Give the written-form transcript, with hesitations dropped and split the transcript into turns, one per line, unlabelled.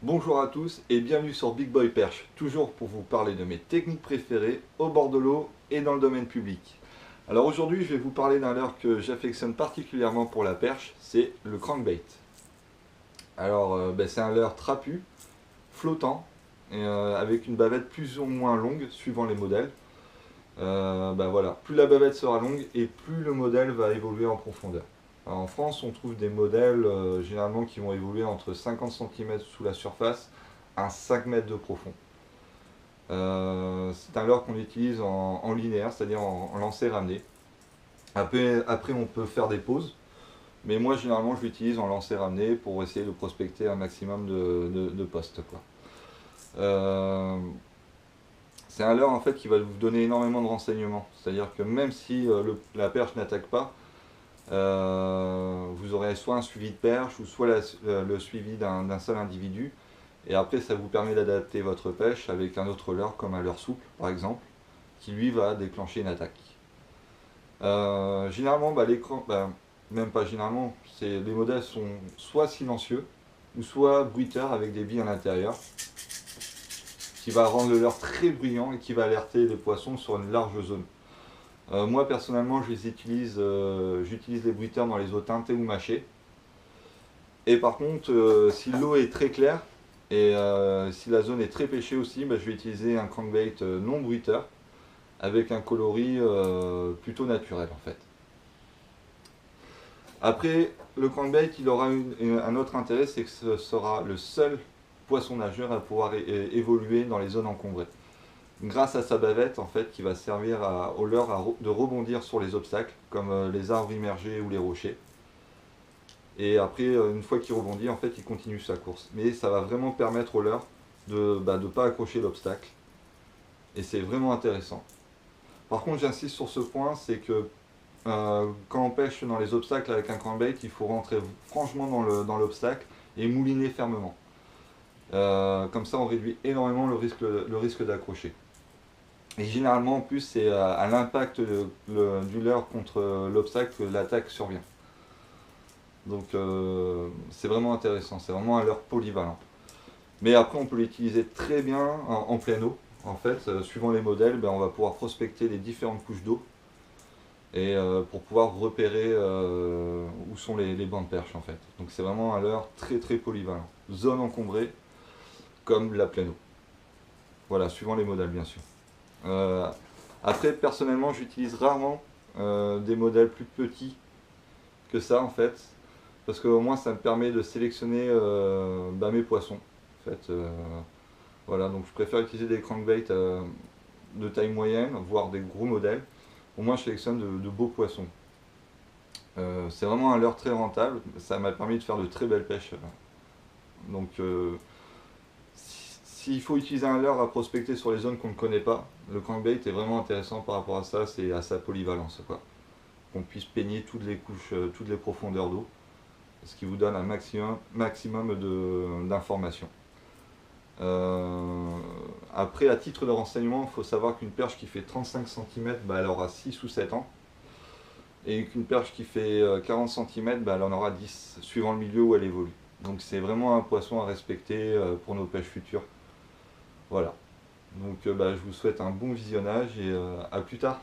Bonjour à tous et bienvenue sur Big Boy Perche, toujours pour vous parler de mes techniques préférées au bord de l'eau et dans le domaine public. Alors aujourd'hui je vais vous parler d'un leurre que j'affectionne particulièrement pour la perche, c'est le crankbait. Alors c'est un leurre trapu, flottant, et, avec une bavette plus ou moins longue suivant les modèles. Voilà, plus la bavette sera longue et plus le modèle va évoluer en profondeur. Alors, en France, on trouve des modèles généralement qui vont évoluer entre 50 cm sous la surface à 5 mètres de profond. C'est un leurre qu'on utilise en linéaire, c'est-à-dire en lancer ramené. Après, on peut faire des pauses, mais moi généralement je l'utilise en lancer ramené pour essayer de prospecter un maximum de postes, quoi. Euh, c'est un leurre en fait qui va vous donner énormément de renseignements. C'est-à-dire que même si la perche n'attaque pas, vous aurez soit un suivi de perche ou soit le suivi d'un seul individu. Et après, ça vous permet d'adapter votre pêche avec un autre leurre, comme un leurre souple par exemple, qui lui va déclencher une attaque. Généralement, l'écran, même pas généralement, les modèles sont soit silencieux ou soit bruiteurs avec des billes à l'intérieur, qui va rendre le leurre très bruyant et qui va alerter les poissons sur une large zone. Moi personnellement, j'utilise les bruiteurs dans les eaux teintées ou mâchées. Et par contre, si l'eau est très claire et si la zone est très pêchée aussi, je vais utiliser un crankbait non bruiteur avec un coloris plutôt naturel en fait. Après, le crankbait, il aura un autre intérêt, c'est que ce sera le seul poisson nageur à pouvoir évoluer dans les zones encombrées. Grâce à sa bavette en fait, qui va servir au leurre de rebondir sur les obstacles, comme les arbres immergés ou les rochers. Et après, une fois qu'il rebondit, en fait, il continue sa course. Mais ça va vraiment permettre au leurre de ne pas accrocher l'obstacle. Et c'est vraiment intéressant. Par contre, j'insiste sur ce point, c'est que quand on pêche dans les obstacles avec un crankbait, il faut rentrer franchement dans l'obstacle et mouliner fermement. Comme ça, on réduit énormément le risque d'accrocher. Et généralement, en plus, c'est à l'impact du leurre contre l'obstacle que l'attaque survient. Donc c'est vraiment intéressant, c'est vraiment un leurre polyvalent. Mais après, on peut l'utiliser très bien en pleine eau. En fait, suivant les modèles, on va pouvoir prospecter les différentes couches d'eau et pour pouvoir repérer où sont les bancs de perche en fait. Donc c'est vraiment un leurre très très polyvalent. Zone encombrée comme la pleine eau. Voilà, suivant les modèles bien sûr. Euh, Après, personnellement, j'utilise rarement des modèles plus petits que ça en fait, parce qu'au moins ça me permet de sélectionner mes poissons. En fait, voilà, donc je préfère utiliser des crankbaits de taille moyenne, voire des gros modèles. Au moins je sélectionne de beaux poissons. C'est vraiment un leurre très rentable, ça m'a permis de faire de très belles pêches. Donc s'il faut utiliser un leurre à prospecter sur les zones qu'on ne connaît pas, le crankbait est vraiment intéressant par rapport à ça, c'est à sa polyvalence, quoi. Qu'on puisse peigner toutes les couches, toutes les profondeurs d'eau, ce qui vous donne un maximum d'informations. Après, à titre de renseignement, il faut savoir qu'une perche qui fait 35 cm, elle aura 6 ou 7 ans. Et qu'une perche qui fait 40 cm, elle en aura 10, suivant le milieu où elle évolue. Donc c'est vraiment un poisson à respecter pour nos pêches futures. Voilà. Donc je vous souhaite un bon visionnage et à plus tard.